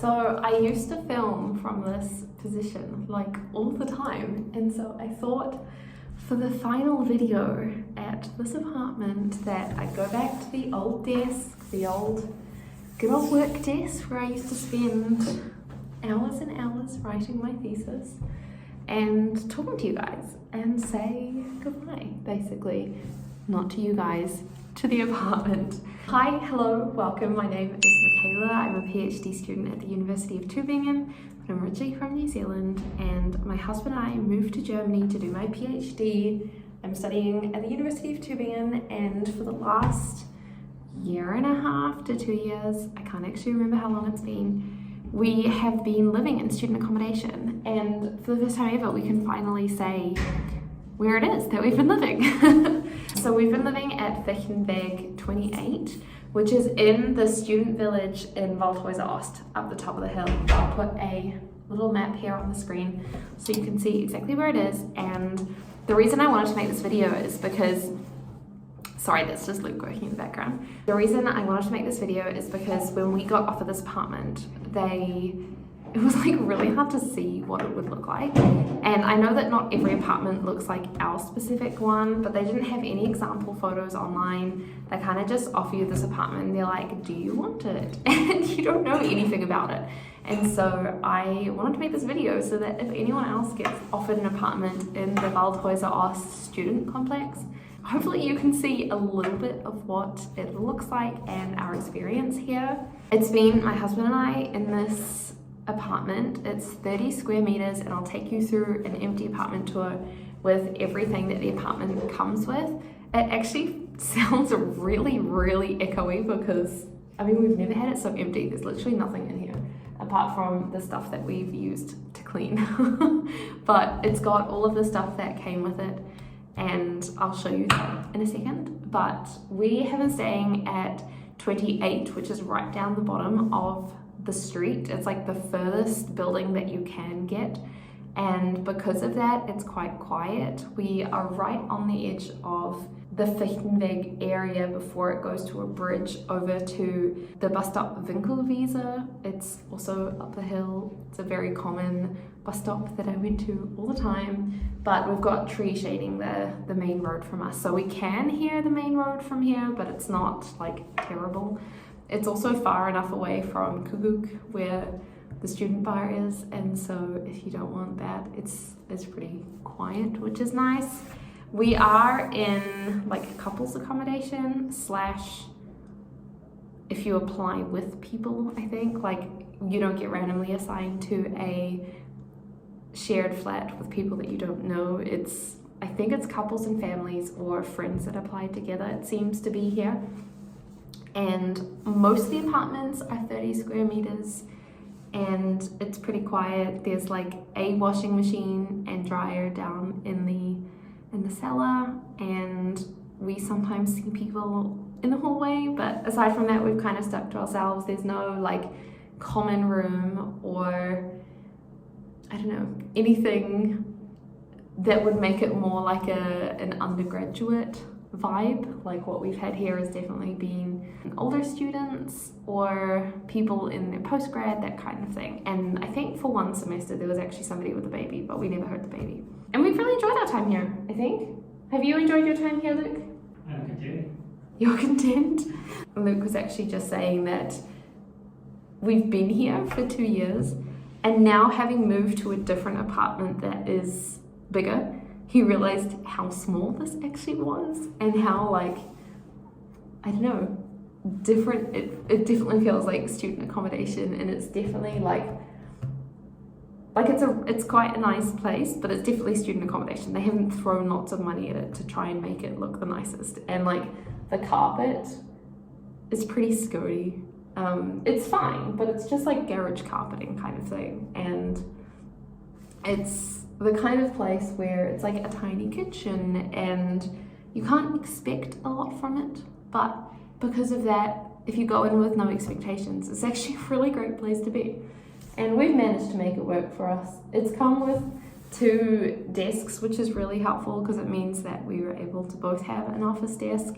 So I used to film from this position like all the time, and so I thought for the final video at this apartment that I'd go back to the old desk, the good old work desk where I used to spend hours and hours writing my thesis and talking to you guys and say goodbye, basically. Not to you guys, to the apartment. Hi, hello, welcome. My name is Michaela. I'm a PhD student at the University of Tübingen, but I'm originally from New Zealand, and my husband and I moved to Germany to do my PhD. I'm studying at the University of Tübingen, and for the last year and a half to 2 years, I can't actually remember how long it's been, we have been living in student accommodation, and for the first time ever we can finally say where it is that we've been living. So we've been living at Fichtenweg 28, which is in the student village in Ost, up the top of the hill. I'll put a little map here on the screen so you can see exactly where it is. And the reason I wanted to make this video is because, sorry, that's just Luke working in the background. The reason I wanted to make this video is because when we got offered this apartment, it was like really hard to see what it would look like. And I know that not every apartment looks like our specific one, but they didn't have any example photos online. They kind of just offer you this apartment and they're like, do you want it? And you don't know anything about it. And so I wanted to make this video so that if anyone else gets offered an apartment in the Ost student complex, hopefully you can see a little bit of what it looks like and our experience here. It's been my husband and I in this apartment. It's 30 square meters, and I'll take you through an empty apartment tour with everything that the apartment comes with. It actually sounds really, really echoey because, I mean, we've never had it so empty. There's literally nothing in here apart from the stuff that we've used to clean. But it's got all of the stuff that came with it, and I'll show you that in a second. But we have been staying at 28, which is right down the bottom of the street. It's like the furthest building that you can get, and because of that it's quite quiet. We are right on the edge of the Fichtenweg area before it goes to a bridge over to the bus stop Winkelwiese. It's also up the hill. It's a very common bus stop that I went to all the time, but we've got tree shading the main road from us, so we can hear the main road from here, but it's not like terrible. It's also far enough away from Kuguk, where the student bar is, and so if you don't want that, it's pretty quiet, which is nice. We are in like a couples accommodation / if you apply with people, I think, like you don't get randomly assigned to a shared flat with people that you don't know. I think it's couples and families or friends that apply together, it seems to be here. And most of the apartments are 30 square meters, and it's pretty quiet. There's like a washing machine and dryer down in the cellar, and we sometimes see people in the hallway, but aside from that we've kind of stuck to ourselves. There's no like common room or, I don't know, anything that would make it more like an undergraduate vibe. Like what we've had here has definitely been older students or people in their postgrad, that kind of thing. And I think for one semester there was actually somebody with a baby, but we never heard the baby. And we've really enjoyed our time here, I think. Have you enjoyed your time here, Luke? I'm content. You're content? Luke was actually just saying that we've been here for 2 years, and now having moved to a different apartment that is bigger, he realized how small this actually was and how, like, I don't know, different it definitely feels like student accommodation, and it's definitely like it's quite a nice place, but it's definitely student accommodation. They haven't thrown lots of money at it to try and make it look the nicest, and like the carpet is pretty scody. It's fine, but it's just like garage carpeting kind of thing, and it's the kind of place where it's like a tiny kitchen and you can't expect a lot from it, but because of that, if you go in with no expectations, it's actually a really great place to be. And we've managed to make it work for us. It's come with 2 desks, which is really helpful because it means that we were able to both have an office desk,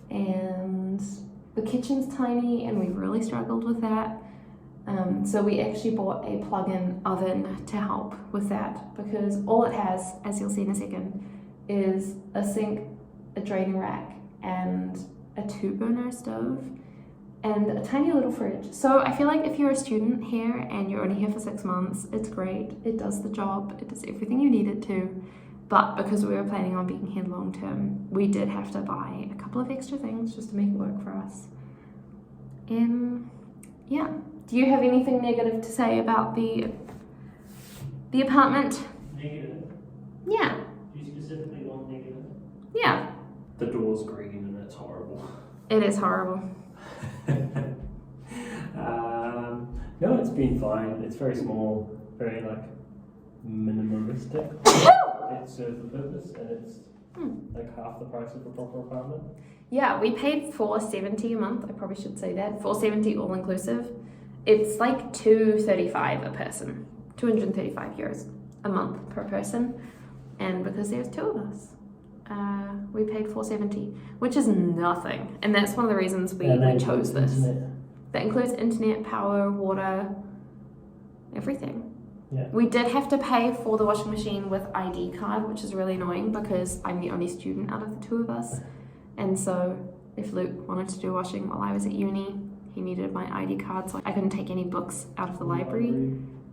and the kitchen's tiny and we really struggled with that. So we actually bought a plug-in oven to help with that, because all it has, as you'll see in a second, is a sink, a draining rack, and a 2-burner stove, and a tiny little fridge. So I feel like if you're a student here and you're only here for 6 months, it's great. It does the job. It does everything you need it to. But because we were planning on being here long term, we did have to buy a couple of extra things just to make it work for us. Yeah. Do you have anything negative to say about the apartment? Negative? Yeah. Do you specifically want negative? Yeah. The door's green and it's horrible. It is horrible. No, it's been fine. It's very small, very like minimalistic. It serves the purpose, and it's like half the price of a proper apartment. Yeah, we paid $470 a month. I probably should say that. $470 all inclusive. It's like $235 a person, 235 euros a month per person, and because there's 2 of us, we paid $470, which is nothing, and that's one of the reasons we chose this. Internet. That includes internet, power, water, everything. Yeah. We did have to pay for the washing machine with ID card, which is really annoying because I'm the only student out of the 2 of us, and so if Luke wanted to do washing while I was at uni, he needed my ID card, so I couldn't take any books out of the library.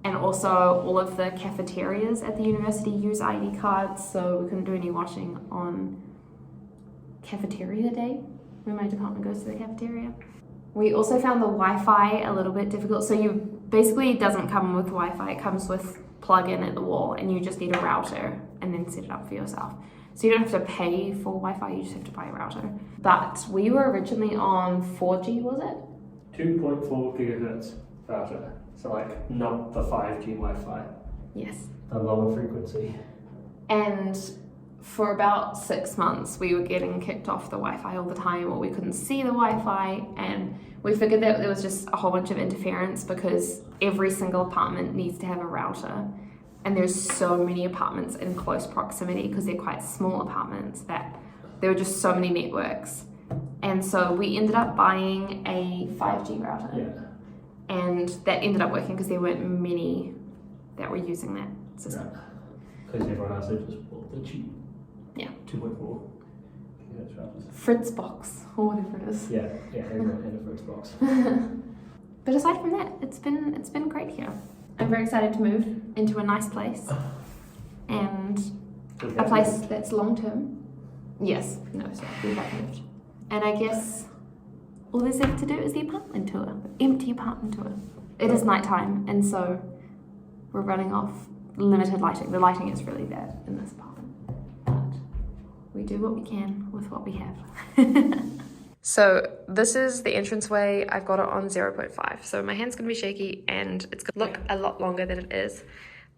And also all of the cafeterias at the university use ID cards, so we couldn't do any washing on cafeteria day when my department goes to the cafeteria. We also found the Wi-Fi a little bit difficult. So you basically, it doesn't come with Wi-Fi, it comes with plug-in at the wall, and you just need a router and then set it up for yourself. So you don't have to pay for Wi-Fi, you just have to buy a router. But we were originally on 4G, was it? 2.4 gigahertz router. So like not the 5G Wi-Fi. Yes. The lower frequency. And for about 6 months, we were getting kicked off the Wi-Fi all the time, or we couldn't see the Wi-Fi, and we figured that there was just a whole bunch of interference because every single apartment needs to have a router. And there's so many apartments in close proximity because they're quite small apartments that there were just so many networks. And so we ended up buying a 5G router. Yeah. And that ended up working because there weren't many that were using that system. Because everyone else had just bought the cheap 2.4 gigahertz routers. Fritzbox, or whatever it is. Yeah, everyone had a Fritzbox. But aside from that, it's been great here. I'm very excited to move into a nice place and a place that's long term. Yes, no, sorry, we have moved. And I guess all there's left to do is the apartment tour, the empty apartment tour. It is nighttime, and so we're running off limited lighting. The lighting is really bad in this apartment, but we do what we can with what we have. So this is the entranceway. I've got it on 0.5. So my hand's gonna be shaky and it's gonna look a lot longer than it is.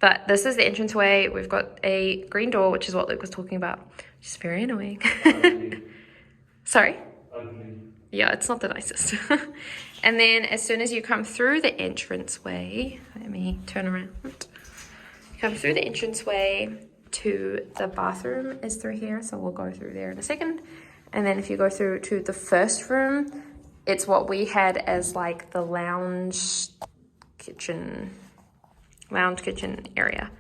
But this is the entranceway. We've got a green door, which is what Luke was talking about, which is very annoying. Sorry? Ugly. Yeah, it's not the nicest. And then as soon as you come through the entranceway, let me turn around. You come through the entranceway to the bathroom is through here. So we'll go through there in a second. And then if you go through to the first room, it's what we had as like the lounge kitchen area.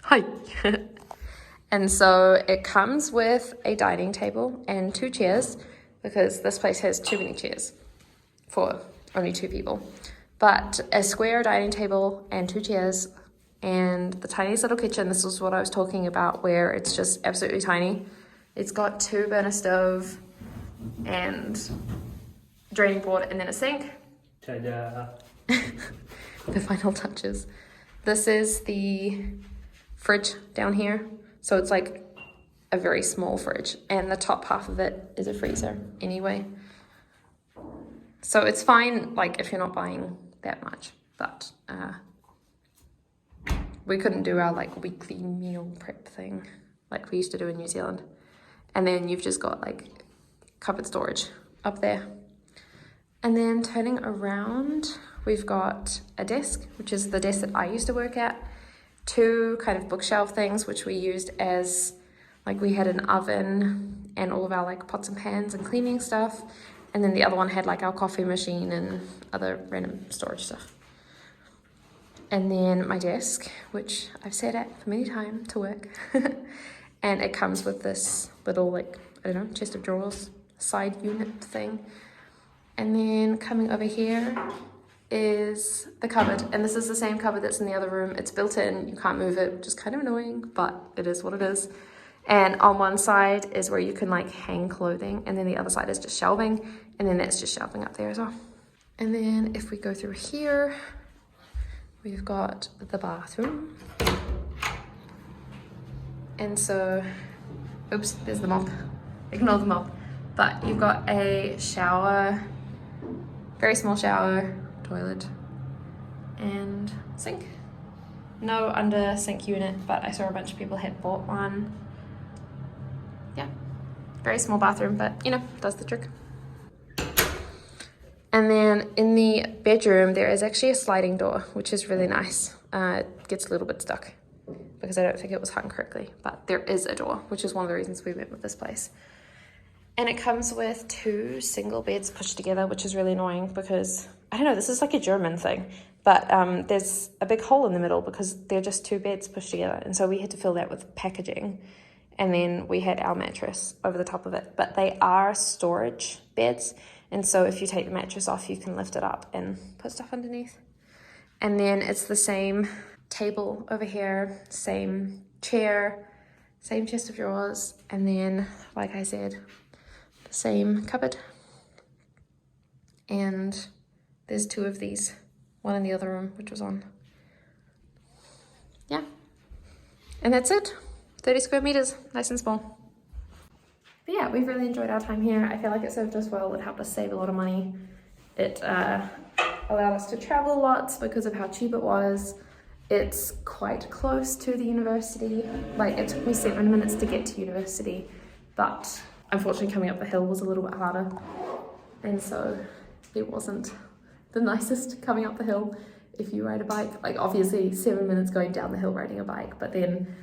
Hi. And so it comes with a dining table and 2 chairs because this place has too many chairs for only 2 people. But a square dining table and 2 chairs and the tiniest little kitchen. This is what I was talking about, where it's just absolutely tiny. It's got 2-burner stove and draining board and then a sink. Ta-da. The final touches. This is the fridge down here. So it's like a very small fridge, and the top half of it is a freezer anyway. So it's fine, like if you're not buying that much, but we couldn't do our like weekly meal prep thing like we used to do in New Zealand. And then you've just got like cupboard storage up there. And then turning around, we've got a desk, which is the desk that I used to work at. 2 kind of bookshelf things, which we used as, like we had an oven and all of our like pots and pans and cleaning stuff. And then the other one had like our coffee machine and other random storage stuff. And then my desk, which I've sat at for many times to work. And it comes with this little, like, I don't know, chest of drawers, side unit thing. And then coming over here is the cupboard. And this is the same cupboard that's in the other room. It's built in, you can't move it, which is kind of annoying, but it is what it is. And on one side is where you can like hang clothing, and then the other side is just shelving, and then that's just shelving up there as well. And then if we go through here, we've got the bathroom. And so, oops, there's the mop. Ignore the mop. But you've got a shower, very small shower, toilet, and sink. No under sink unit, but I saw a bunch of people had bought one. Yeah, very small bathroom, but you know, does the trick. And then in the bedroom, there is actually a sliding door, which is really nice. It gets a little bit stuck because I don't think it was hung correctly, but there is a door, which is one of the reasons we went with this place. And it comes with 2 single beds pushed together, which is really annoying because, I don't know, this is like a German thing, but there's a big hole in the middle because they're just 2 beds pushed together. And so we had to fill that with packaging. And then we had our mattress over the top of it, but they are storage beds. And so if you take the mattress off, you can lift it up and put stuff underneath. And then it's the same table over here, same chair, same chest of drawers. And then, like I said, the same cupboard. And there's 2 of these, one in the other room, which was on. Yeah. And that's it. 30 square meters, nice and small. But yeah, we've really enjoyed our time here. I feel like it served us well. It helped us save a lot of money. It allowed us to travel lots because of how cheap it was. It's quite close to the university. Like, it took me 7 minutes to get to university, but unfortunately coming up the hill was a little bit harder. And so it wasn't the nicest coming up the hill if you ride a bike. Like, obviously 7 minutes going down the hill riding a bike, but then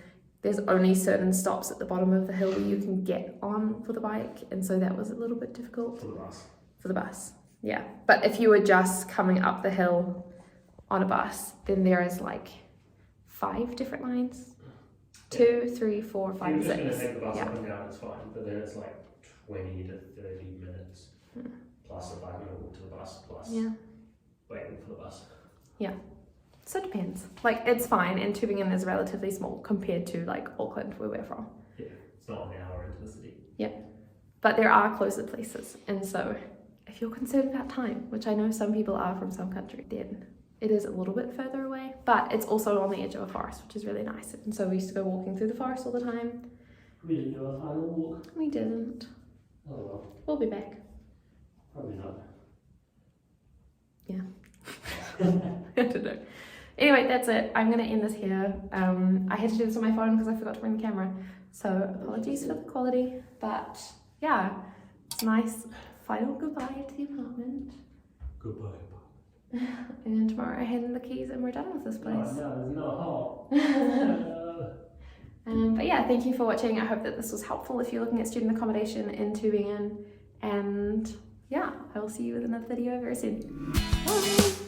there's only certain stops at the bottom of the hill where you can get on for the bike, and so that was a little bit difficult. For the bus. For the bus, yeah. But if you were just coming up the hill on a bus, then there is like 5 different lines. 2, 3, 4, 5, 6. If you're just going to take the bus up and down, it's fine, but then it's like 20 to 30 minutes, plus a 5-minute walk to the bus, plus waiting for the bus. Yeah. So it depends. Like, it's fine, and Tübingen is relatively small compared to like Auckland, where we're from. Yeah, it's not an hour into the city. Yeah, but there are closer places, and so if you're concerned about time, which I know some people are from some countries, then it is a little bit further away, but it's also on the edge of a forest, which is really nice. And so we used to go walking through the forest all the time. We didn't do a final walk. We didn't. Oh well. We'll be back. Probably not. Yeah. I don't know. Anyway, that's it. I'm going to end this here. I had to do this on my phone because I forgot to bring the camera. So apologies for the quality. But yeah, it's a nice final goodbye to the apartment. Goodbye. And tomorrow I hand in the keys and we're done with this place. Oh, no, it's not. But yeah, thank you for watching. I hope that this was helpful if you're looking at student accommodation in Tübingen. And yeah, I will see you with another video very soon. Bye!